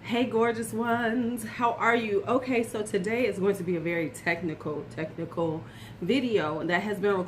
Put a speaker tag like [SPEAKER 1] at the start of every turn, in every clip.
[SPEAKER 1] Hey gorgeous ones, how are you? Okay, so today is going to be a very technical video that has been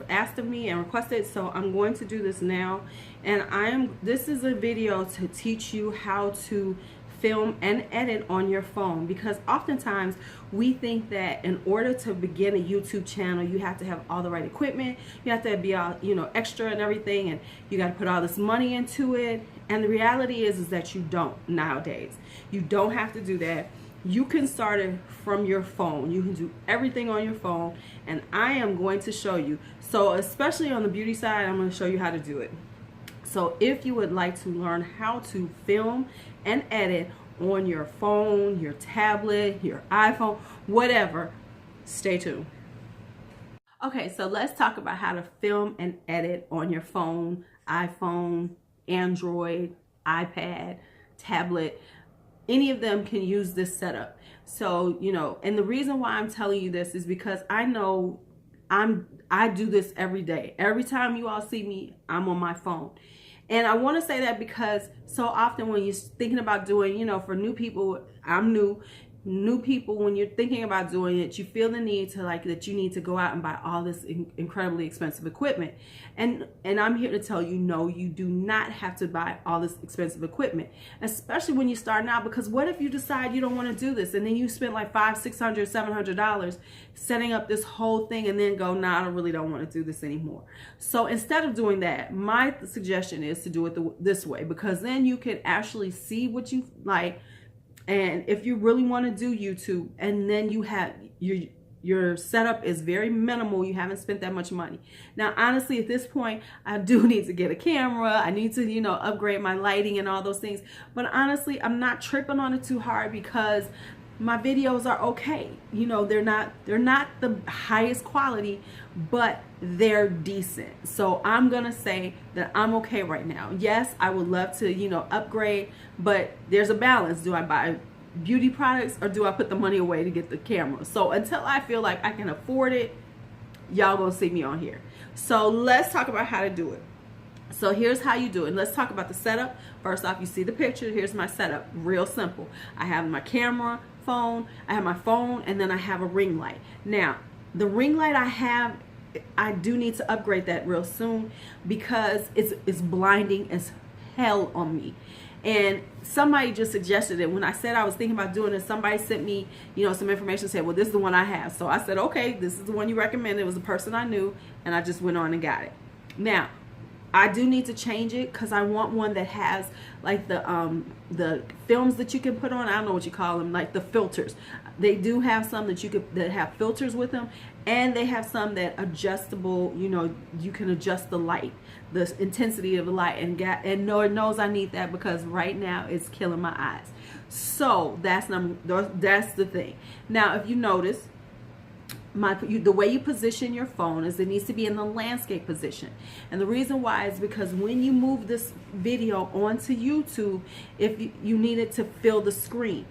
[SPEAKER 1] asked of me and requested, so I'm going to do this now. And this is a video to teach you how to film and edit on your phone, because oftentimes we think that in order to begin a YouTube channel you have to have all the right equipment, you have to be all extra and everything, and you got to put all this money into it. And the reality is that you don't. Nowadays you don't have to do that. You can start it from your phone. You can do everything on your phone, and I am going to show you. So especially on the beauty side, I'm going to show you how to do it. So if you would like to learn how to film and edit on your phone, your tablet, your iPhone, whatever, stay tuned. Okay, so let's talk about how to film and edit on your phone, iPhone, Android, iPad, tablet. Any of them can use this setup. So, and the reason why I'm telling you this is because I know I do this every day. Every time you all see me, I'm on my phone. And I want to say that because so often when you're thinking about doing, for new people, I'm new people, when you're thinking about doing it, you feel the need to that you need to go out and buy all this incredibly expensive equipment. And I'm here to tell you, no, you do not have to buy all this expensive equipment, especially when you're starting out. Because what if you decide you don't want to do this, and then you spend like $500, $600, $700 setting up this whole thing, and then go, nah, I really don't want to do this anymore. So instead of doing that, my suggestion is to do it this way, because then you can actually see what you like. And if you really want to do YouTube, and then you have your setup is very minimal, you haven't spent that much money. Now, honestly, at this point, I do need to get a camera. I need to, upgrade my lighting and all those things. But honestly, I'm not tripping on it too hard, because my videos are okay. They're not the highest quality, but they're decent. So I'm gonna say that I'm okay right now. Yes, I would love to, upgrade, but there's a balance. Do I buy beauty products, or do I put the money away to get the camera? So until I feel like I can afford it, y'all gonna see me on here. So let's talk about how to do it. So here's how you do it. Let's talk about the setup. First off, you see the picture. Here's my setup. Real simple. I have my camera, phone, I have my phone, and then I have a ring light. Now, the ring light I do need to upgrade that real soon, because it's blinding as hell on me. And somebody just suggested it. When I said I was thinking about doing it, somebody sent me, some information, said, well, this is the one I have. So I said, okay, this is the one you recommended. It was a person I knew, and I just went on and got it. Now, I do need to change it, because I want one that has like the films that you can put on. I don't know what you call them, like the filters. They do have some that have filters with them, and they have some that adjustable. You can adjust the light, the intensity of the light, and Lord knows I need that, because right now it's killing my eyes. So that's the thing. Now, if you notice, the way you position your phone is it needs to be in the landscape position. And the reason why is because when you move this video onto YouTube, if you need it to fill the screen.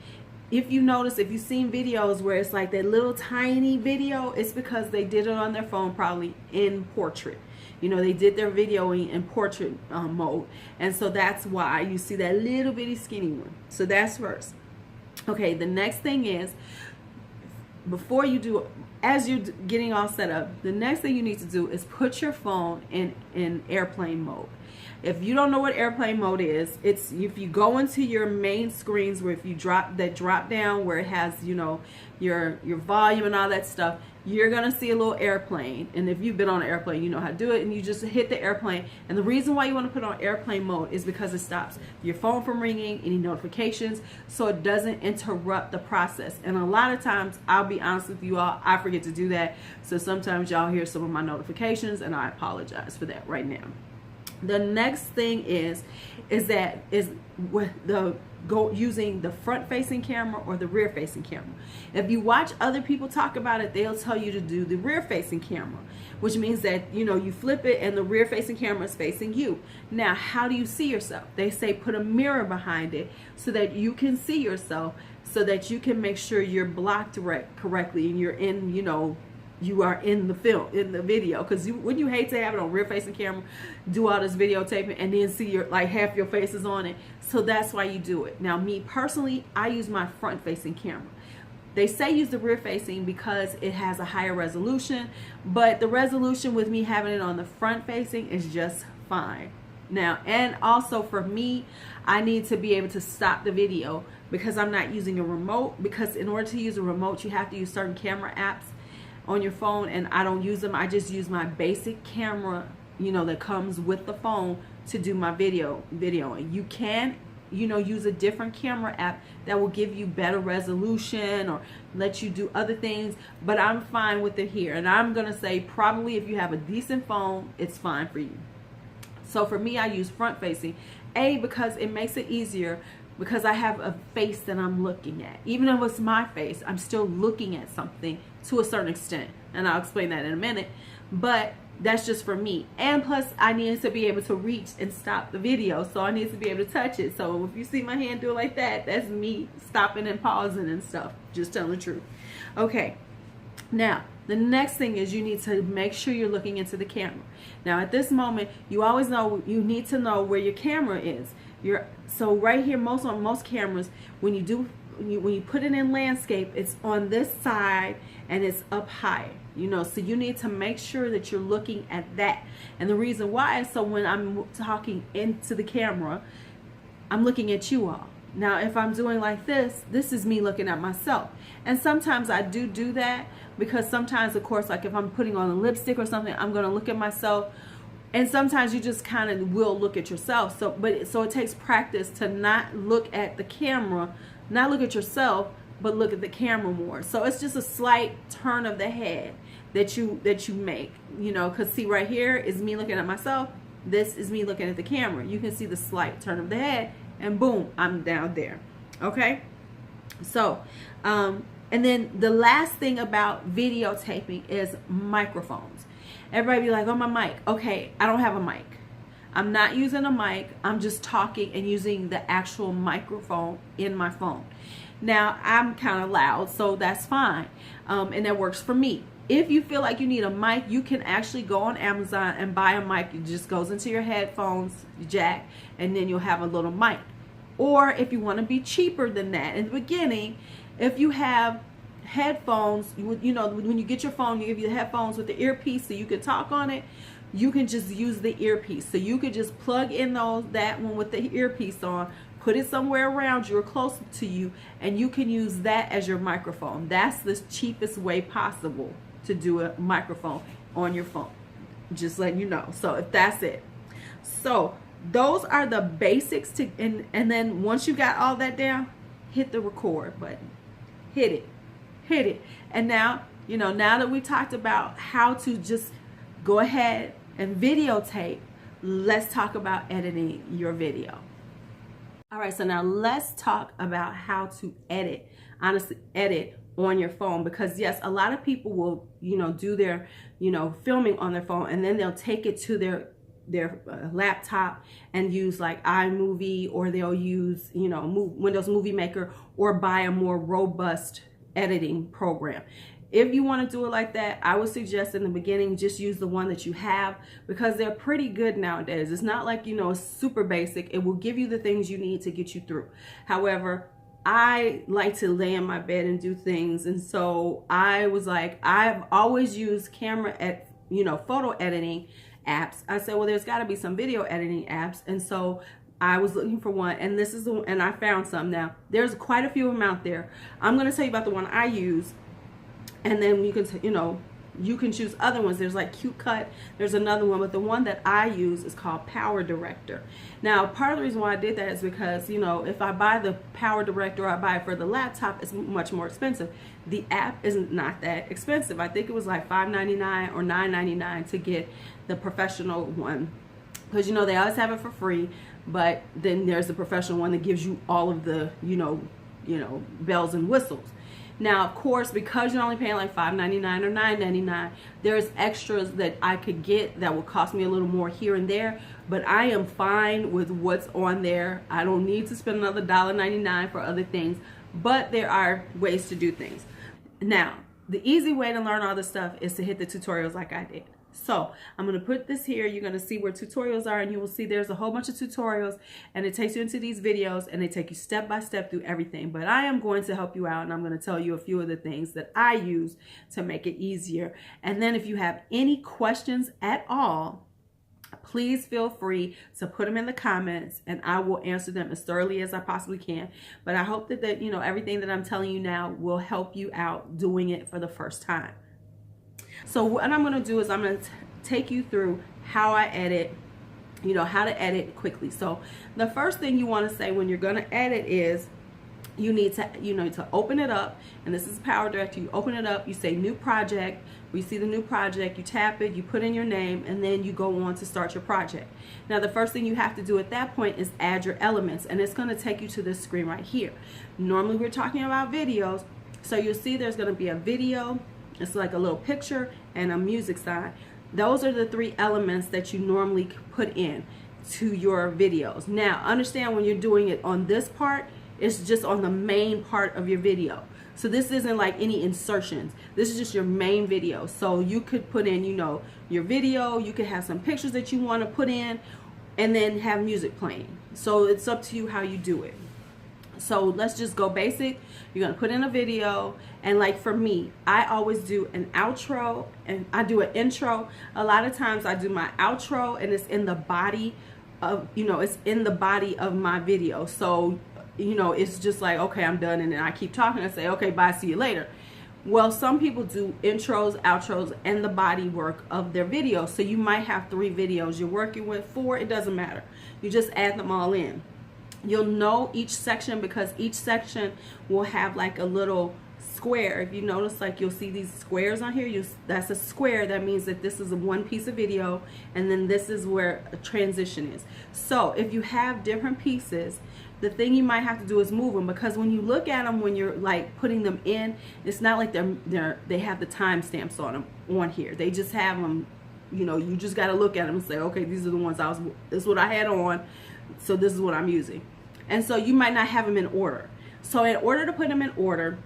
[SPEAKER 1] If you notice, if you've seen videos where it's like that little tiny video, it's because they did it on their phone, probably in portrait. They did their videoing in portrait mode. And so that's why you see that little bitty skinny one. So that's first. Okay, the next thing is, before you do, as you're getting all set up, the next thing you need to do is put your phone in airplane mode. If you don't know what airplane mode is, it's if you go into your main screens, where if you drop down where it has your volume and all that stuff, you're gonna see a little airplane. And if you've been on an airplane, you know how to do it, and you just hit the airplane. And the reason why you want to put on airplane mode is because it stops your phone from ringing, any notifications, so it doesn't interrupt the process. And a lot of times, I'll be honest with you all, I forget to do that. So sometimes y'all hear some of my notifications, and I apologize for that right now. The next thing is using the front-facing camera or the rear-facing camera. If you watch other people talk about it, they'll tell you to do the rear-facing camera, which means that you flip it and the rear-facing camera is facing you. Now, how do you see yourself? They say put a mirror behind it so that you can see yourself, so that you can make sure you're blocked correctly and you're in you are in the film, in the video. Because wouldn't you hate to have it on rear facing camera, do all this videotaping, and then see your, like, half your face is on it? So that's why you do it. Now, me personally, I use my front facing camera. They say use the rear facing because it has a higher resolution, but the resolution with me having it on the front facing is just fine. Now, and also for me, I need to be able to stop the video because I'm not using a remote, because in order to use a remote, you have to use certain camera apps on your phone, and I don't use them. I just use my basic camera, you know, that comes with the phone to do my video. You can, you know, use a different camera app that will give you better resolution or let you do other things, but I'm fine with it here. And I'm gonna say probably if you have a decent phone, it's fine for you. So for me, I use front facing, because it makes it easier, because I have a face that I'm looking at. Even though it's my face, I'm still looking at something to a certain extent, and I'll explain that in a minute, but that's just for me. And plus, I need to be able to reach and stop the video, so I need to be able to touch it. So if you see my hand do it like that, that's me stopping and pausing and stuff, just telling the truth. Okay, now the next thing is you need to make sure you're looking into the camera. Now at this moment, you always know, you need to know where your camera is. So right here, most cameras, when you put it in landscape, it's on this side and it's up high, you know, so you need to make sure that you're looking at that. And the reason why is so when I'm talking into the camera, I'm looking at you all. Now if I'm doing like this is me looking at myself. And sometimes I do that, because sometimes, of course, like if I'm putting on a lipstick or something, I'm going to look at myself. And sometimes you just kind of will look at yourself. So it takes practice to not look at the camera, not look at yourself, but look at the camera more. So it's just a slight turn of the head that you make, you know, because see right here is me looking at myself. This is me looking at the camera. You can see the slight turn of the head, and boom, I'm down there. Okay. So, and then the last thing about videotaping is microphones. Everybody be like, oh, my mic. Okay, I don't have a mic. I'm not using a mic. I'm just talking and using the actual microphone in my phone. Now, I'm kind of loud, so that's fine. And that works for me. If you feel like you need a mic, you can actually go on Amazon and buy a mic. It just goes into your headphones jack, and then you'll have a little mic. Or if you want to be cheaper than that, in the beginning, if you have headphones, you know, when you get your phone, you give you the headphones with the earpiece so you can talk on it. You can just use the earpiece. So you could just plug in that one with the earpiece on, put it somewhere around you or close to you, and you can use that as your microphone. That's the cheapest way possible to do a microphone on your phone. Just letting you know. So if that's it. So those are the basics and then once you got all that down, hit the record button. Hit it. And now, you know, now that we talked about how to just go ahead and videotape, let's talk about editing your video. All right, so now let's talk about how to edit, honestly, edit on your phone, because yes, a lot of people will, you know, do their, you know, filming on their phone, and then they'll take it to their laptop and use like iMovie, or they'll use, you know, Windows Movie Maker, or buy a more robust editing program. If you want to do it like that, I would suggest in the beginning just use the one that you have, because they're pretty good nowadays. It's not like, you know, it's super basic. It will give you the things you need to get you through. However, I like to lay in my bed and do things, and so I was like, I've always used photo editing apps. I said, well, there's got to be some video editing apps, and so I was looking for one, and and I found some. Now there's quite a few of them out there. I'm going to tell you about the one I use, and then you can you can choose other ones. There's like CuteCut, there's another one, but the one that I use is called Power Director. Now, part of the reason why I did that is because, you know, if I buy the Power Director or I buy it for the laptop, it's much more expensive. The app is not that expensive. I think it was like $5.99 or $9.99 to get the professional one, because, you know, they always have it for free, but then there's the professional one that gives you all of the, you know, bells and whistles. Now, of course, because you're only paying like $5.99 or $9.99, there's extras that I could get that will cost me a little more here and there, but I am fine with what's on there. I don't need to spend another $1.99 for other things, but there are ways to do things. Now, the easy way to learn all this stuff is to hit the tutorials like I did. So I'm going to put this here. You're going to see where tutorials are, and you will see there's a whole bunch of tutorials, and it takes you into these videos, and they take you step by step through everything. But I am going to help you out, and I'm going to tell you a few of the things that I use to make it easier. And then if you have any questions at all, please feel free to put them in the comments, and I will answer them as thoroughly as I possibly can. But I hope that everything that I'm telling you now will help you out doing it for the first time. So what I'm going to do is I'm going to take you through how I edit, how to edit quickly. So the first thing you want to say when you're going to edit is you need to open it up, and this is Power Director. You open it up, you say new project, you see the new project, you tap it, you put in your name, and then you go on to start your project. Now the first thing you have to do at that point is add your elements, and it's going to take you to this screen right here. Normally we're talking about videos, so you'll see there's going to be a video. It's like a little picture and a music sign. Those are the three elements that you normally put in to your videos. Now understand, when you're doing it on this part, it's just on the main part of your video. So this isn't like any insertions. This is just your main video. So you could put in, your video. You could have some pictures that you want to put in, and then have music playing. So it's up to you how you do it. So let's just go basic. You're going to put in a video, and like for me, I always do an outro and I do an intro. A lot of times I do my outro, and it's in the body of, it's in the body of my video. So, it's just like, okay, I'm done, and then I keep talking and say, okay, bye, see you later. Well, some people do intros, outros, and the body work of their video. So you might have 3 videos you're working with, 4, it doesn't matter. You just add them all in. You'll know each section because each section will have like a little square. If you notice, like you'll see these squares on here, that's a square. That means that this is one piece of video, and then this is where a transition is. So if you have different pieces, the thing you might have to do is move them, because when you look at them, when you're like putting them in, it's not like they have the timestamps on them on here. They just have them, you just got to look at them and say, okay, these are the ones this is what I had on, so this is what I'm using. And so you might not have them in order. So in order to put them in order,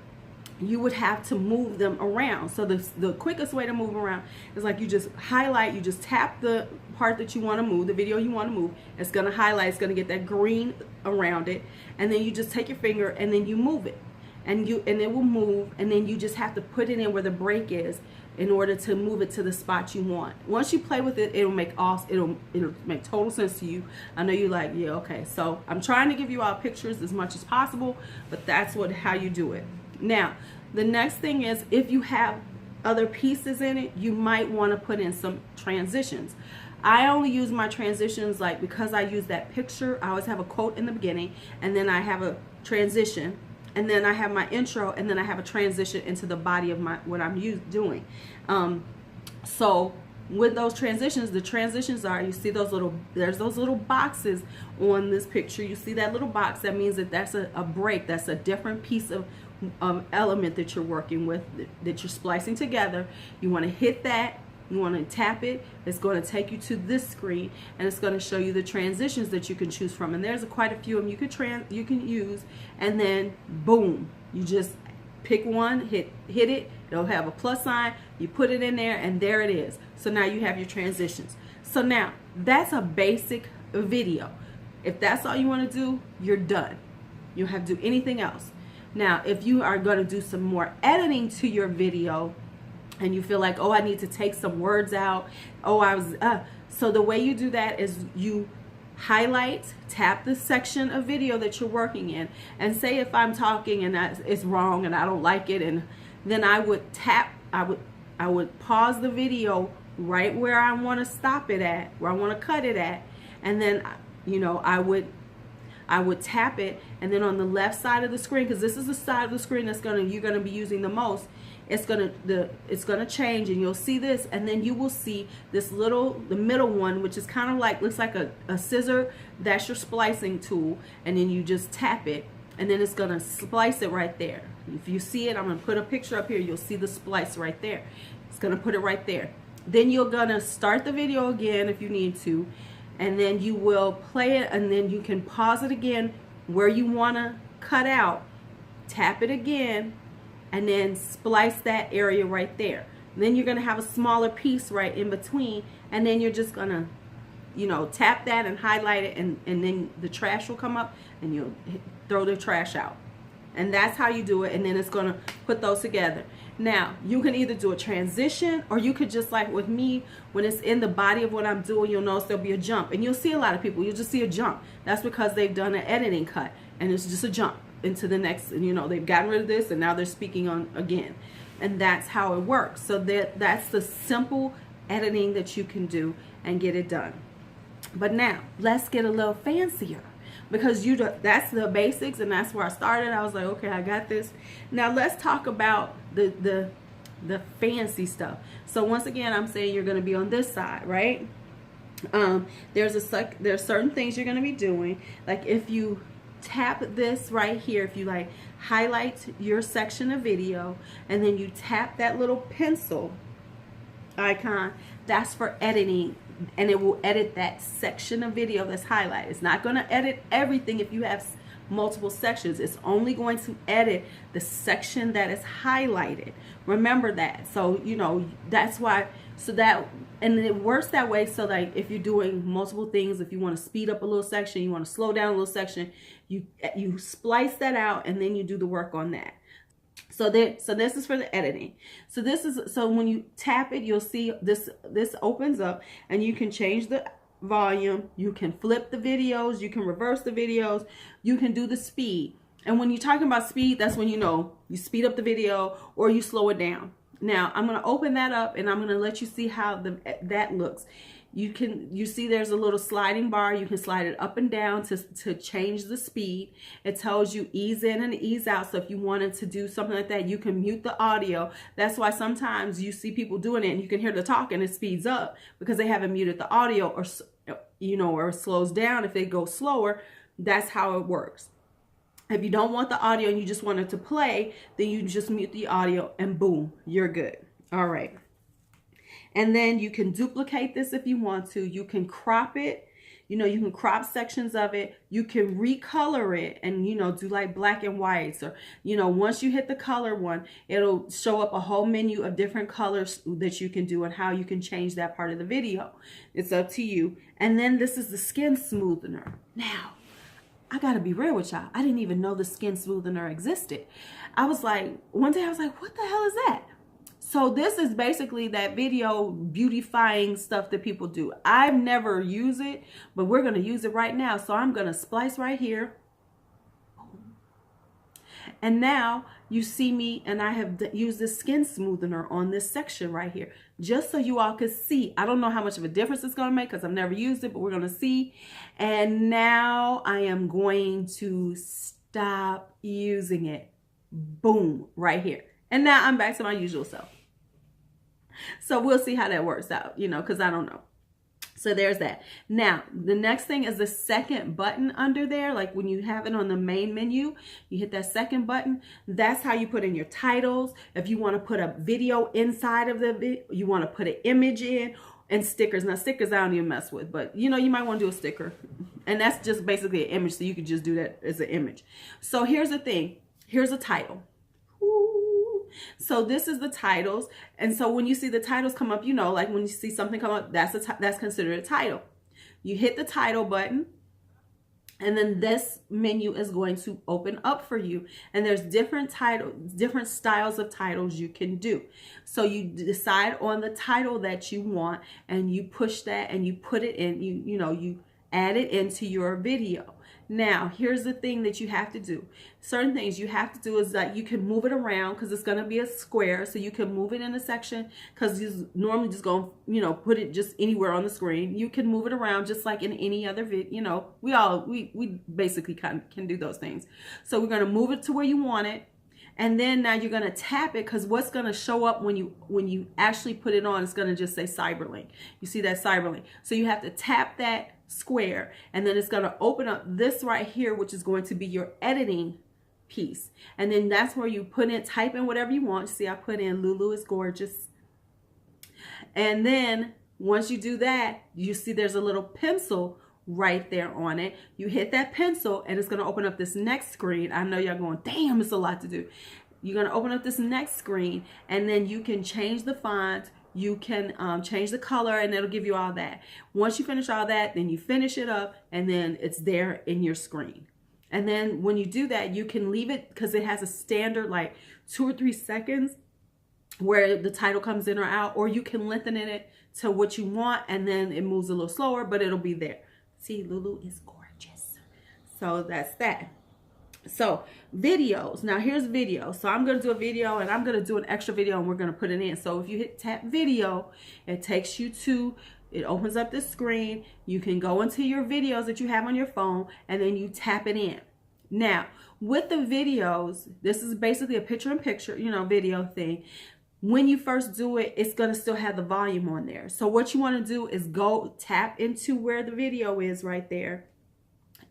[SPEAKER 1] you would have to move them around. So the quickest way to move them around is like you just highlight, you just tap the part that you want to move, the video you want to move. It's going to highlight, it's going to get that green around it, and then you just take your finger and then you move it, and it will move, and then you just have to put it in where the break is in order to move it to the spot you want. Once you play with it, it'll make total sense to you. I know you're like, yeah, okay. So I'm trying to give you all pictures as much as possible, but that's how you do it. Now, the next thing is, if you have other pieces in it, you might want to put in some transitions. I only use my transitions because I use that picture. I always have a quote in the beginning, and then I have a transition, and then I have my intro, and then I have a transition into the body of what I'm doing. So with those transitions, the transitions are, you see there's those little boxes on this picture. You see that little box, that means that that's a break. That's a different piece of element that you're working with, that you're splicing together. You want to hit that. You want to tap it. It's going to take you to this screen, and it's going to show you the transitions that you can choose from. And there's quite a few of them you can use, and then boom, you just pick one, hit it. It'll have a plus sign. You put it in there, and there it is. So now you have your transitions. So now that's a basic video. If that's all you want to do, you're done. You don't have to do anything else. Now, if you are going to do some more editing to your video, and you feel like, oh, I need to take some words out, so the way you do that is you highlight, tap the section of video that you're working in, and say if I'm talking and it's wrong and I don't like it, and then I would pause the video right where I want to stop it at, where I want to cut it at, and then I would tap it, and then on the left side of the screen, because this is the side of the screen you're gonna be using the most, it's gonna change, and you'll see this, and then you will see this the middle one, which is kind of like, looks like a scissor. That's your splicing tool, and then you just tap it, and then it's gonna splice it right there. If you see it, I'm gonna put a picture up here. You'll see the splice right there. It's gonna put it right there. Then you're gonna start the video again if you need to, and then you will play it, and then you can pause it again where you want to cut out, tap it again, and then splice that area right there. Then you're going to have a smaller piece right in between, and then you're just going to, you know, tap that and highlight it, and then the trash will come up and you'll throw the trash out. And that's how you do it, and then it's going to put those together. Now, you can either do a transition, or you could just, like with me, when it's in the body of what I'm doing, you'll notice there'll be a jump. And you'll see a lot of people, you'll just see a jump. That's because they've done an editing cut, and it's just a jump into the next, and you know, they've gotten rid of this, and now they're speaking on again. And that's how it works. So that's the simple editing that you can do and get it done. But now, let's get a little fancier. Because that's the basics, and that's where I started. I was like, okay, I got this. Now let's talk about the fancy stuff. So once again, I'm saying you're going to be on this side, right? There's certain things you're going to be doing. Like if you tap this right here, if you like highlight your section of video, and then you tap that little pencil icon, that's for editing. And it will edit that section of video that's highlighted. It's not going to edit everything if you have multiple sections. It's only going to edit the section that is highlighted. Remember that. So, you know, that's why, so that, and it works that way. So like if you're doing multiple things, if you want to speed up a little section, you want to slow down a little section, you splice that out, and then you do the work on that. So this is for the editing. So when you tap it, you'll see this opens up, and you can change the volume, you can flip the videos, you can reverse the videos, you can do the speed. And when you're talking about speed, that's when you know you speed up the video or you slow it down. Now I'm going to open that up, and I'm going to let you see how that looks. You see there's a little sliding bar. You can slide it up and down to change the speed. It tells you ease in and ease out. So if you wanted to do something like that, you can mute the audio. That's why sometimes you see people doing it and you can hear the talk and it speeds up because they haven't muted the audio, or, you know, or it slows down if they go slower. That's how it works. If you don't want the audio and you just want it to play, then you just mute the audio and boom, you're good. All right. And then you can duplicate this if you want to. You can crop it. You know, you can crop sections of it. You can recolor it and, you know, do like black and whites. Or, you know, once you hit the color one, it'll show up a whole menu of different colors that you can do and how you can change that part of the video. It's up to you. And then this is the skin smoother. Now, I got to be real with y'all. I didn't even know the skin smoother existed. I was like, one day I was like, what the hell is that? So this is basically that video beautifying stuff that people do. I've never used it, but we're going to use it right now. So I'm going to splice right here. And now you see me, and I have used the skin smoother on this section right here, just so you all could see. I don't know how much of a difference it's going to make because I've never used it, but we're going to see. And now I am going to stop using it. Boom, right here. And now I'm back to my usual self. So we'll see how that works out, you know, because I don't know. So there's that. Now, the next thing is the second button under there. Like when you have it on the main menu, you hit that second button. That's how you put in your titles. If you want to put a video inside of the video, you want to put an image in, and stickers. Now, stickers I don't even mess with, but you know, you might want to do a sticker. And that's just basically an image. So you could just do that as an image. So here's the thing. Here's a title. So this is the titles. And so when you see the titles come up, you know, like when you see something come up, that's considered a title. You hit the title button, and then this menu is going to open up for you. And there's different styles of titles you can do. So you decide on the title that you want, and you push that and you put it in, you add it into your video. Now, here's the thing that you have to do. Certain things you have to do is that you can move it around because it's going to be a square. So you can move it in a section because you normally just go, put it just anywhere on the screen. You can move it around just like in any other video. We basically can do those things. So we're going to move it to where you want it. And then now you're going to tap it, because what's going to show up when you actually put it on, it's going to just say Cyberlink. You see that Cyberlink. So you have to tap that square, and then it's going to open up this right here, which is going to be your editing piece. And then that's where you type in whatever you want. See, I put in Lulu is gorgeous. And then once you do that, you see there's a little pencil right there on it. You hit that pencil and it's going to open up this next screen. I know y'all going, damn, it's a lot to do. you're going to open up this next screen, and then you can change the font. You can change the color, and it'll give you all that. Once you finish all that, then you finish it up, and then it's there in your screen. And then when you do that, you can leave it, because it has a standard like 2 or 3 seconds where the title comes in or out, or you can lengthen it to what you want, and then it moves a little slower, but it'll be there. See, Lulu is gorgeous. So that's that. So videos. Now here's video. So I'm going to do a video, and I'm going to do an extra video, and we're going to put it in. So if you tap video, it takes you to, it opens up the screen. You can go into your videos that you have on your phone, and then you tap it in. Now with the videos, this is basically a picture-in-picture, you know, video thing. When you first do it, it's going to still have the volume on there. So what you want to do is go tap into where the video is right there.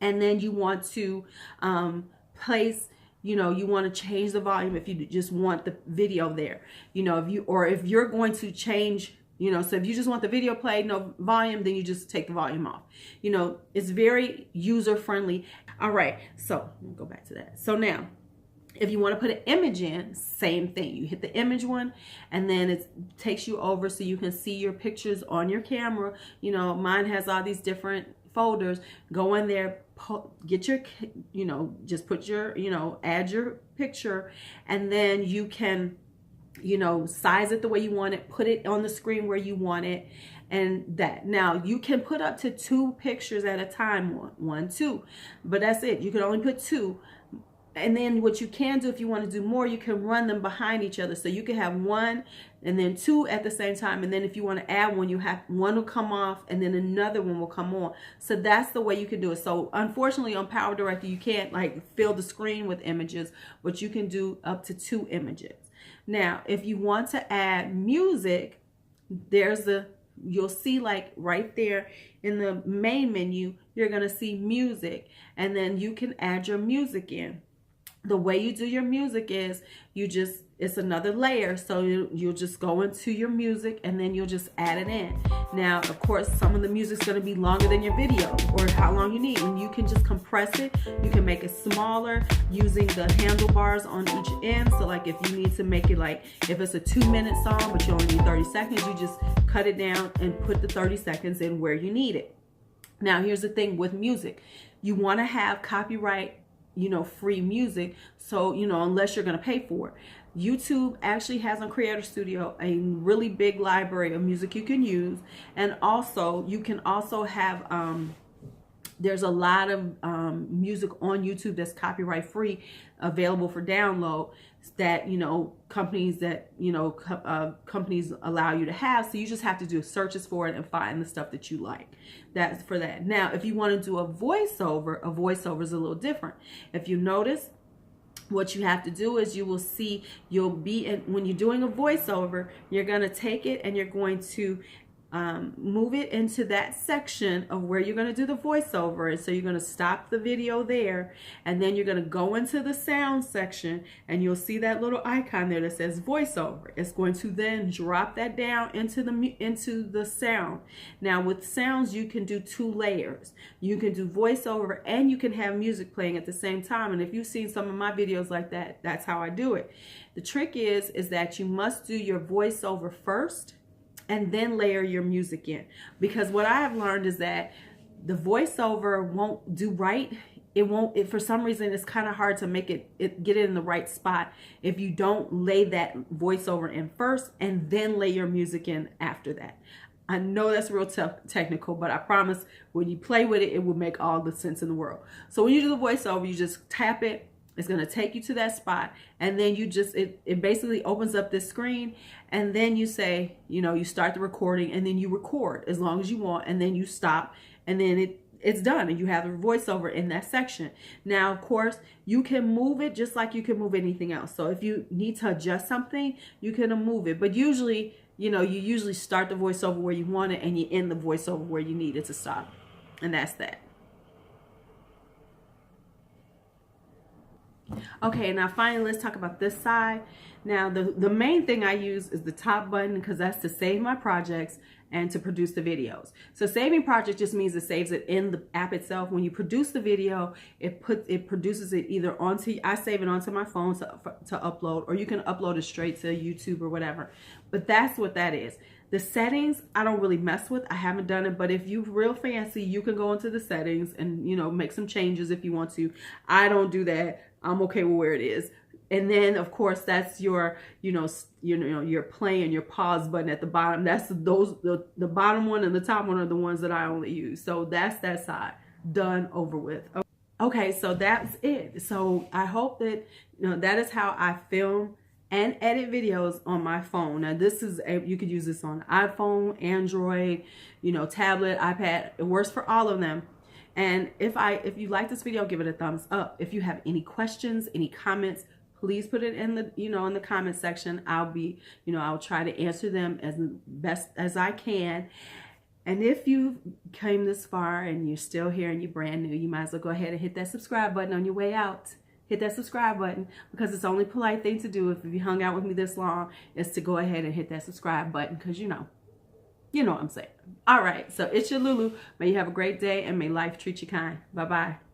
[SPEAKER 1] And then you want to place, you know, you want to change the volume if you just want the video there. You know, if you're going to change, you know, so if you just want the video played, no volume, then you just take the volume off. You know, it's very user friendly. All right. So let me go back to that. So now, if you want to put an image in, same thing. You hit the image one, and then it takes you over so you can see your pictures on your camera. You know, mine has all these different folders. Go in there, get your, you know, just put your, you know, add your picture, and then you can, you know, size it the way you want it, put it on the screen where you want it, and that. Now you can put up to 2 pictures at a time, 1, 2, but that's it. You can only put 2. And then what you can do, if you want to do more, you can run them behind each other. So you can have 1 and then 2 at the same time. And then if you want to add one, you have one will come off and then another one will come on. So that's the way you can do it. So unfortunately on Power Director, you can't like fill the screen with images, but you can do up to 2 images. Now, if you want to add music, there's you'll see like right there in the main menu, you're going to see music, and then you can add your music in. The way you do your music is it's another layer. So you'll just go into your music, and then you'll just add it in. Now, of course, some of the music's going to be longer than your video, or how long you need. And you can just compress it. You can make it smaller using the handlebars on each end. So like if you need to make it like, if it's a 2-minute song, but you only need 30 seconds, you just cut it down and put the 30 seconds in where you need it. Now, here's the thing with music. You want to have copyright, you know, free music. So, you know, unless you're going to pay for it. YouTube actually has on Creator Studio a really big library of music you can use. And also, you can also have, there's a lot of music on YouTube that's copyright free, available for download, that, you know, companies allow you to have. So you just have to do searches for it and find the stuff that you like. That's for that. Now, if you want to do a voiceover is a little different. If you notice, what you have to do is you'll be in, when you're doing a voiceover, you're going to take it and you're going to move it into that section of where you're going to do the voiceover. And so you're going to stop the video there, and then you're going to go into the sound section, and you'll see that little icon there that says voiceover. It's going to then drop that down into the sound. Now with sounds, you can do 2 layers. You can do voiceover, and you can have music playing at the same time. And if you've seen some of my videos like that, that's how I do it. The trick is that you must do your voiceover first, and then layer your music in. Because what I have learned is that the voiceover won't do right. For some reason, it's kind of hard to make get it in the right spot if you don't lay that voiceover in first and then lay your music in after that. I know that's real technical, but I promise when you play with it, it will make all the sense in the world. So when you do the voiceover, you just tap it. It's going to take you to that spot, and then you just, it basically opens up this screen, and then you say, you know, you start the recording, and then you record as long as you want, and then you stop, and then it's done, and you have a voiceover in that section. Now, of course, you can move it just like you can move anything else. So if you need to adjust something, you can move it, but usually, you know, you usually start the voiceover where you want it, and you end the voiceover where you need it to stop, and that's that. Okay, now finally, let's talk about this side. Now, the main thing I use is the top button, because that's to save my projects, and to produce the videos. So saving project just means it saves it in the app itself. When you produce the video, it produces it either onto, I save it onto my phone to upload, or you can upload it straight to YouTube or whatever. But that's what that is. The settings, I don't really mess with. I haven't done it, but if you're real fancy, you can go into the settings and, you know, make some changes if you want to. I don't do that. I'm okay with where it is. And then, of course, that's your, your play and your pause button at the bottom. That's the bottom one and the top one are the ones that I only use. So that's that side. Done, over with. Okay, so that's it. So I hope that, that is how I film and edit videos on my phone. Now this is you could use this on iPhone, Android, tablet, iPad. It works for all of them. And if you like this video, give it a thumbs up. If you have any questions, any comments, please put it in the in the comment section. I'll try to answer them as best as I can. And if you came this far and you're still here and you're brand new, you might as well go ahead and hit that subscribe button on your way out. Hit that subscribe button, because it's the only polite thing to do if you hung out with me this long, is to go ahead and hit that subscribe button, because you know what I'm saying. All right, so it's your Lulu. May you have a great day and may life treat you kind. Bye-bye.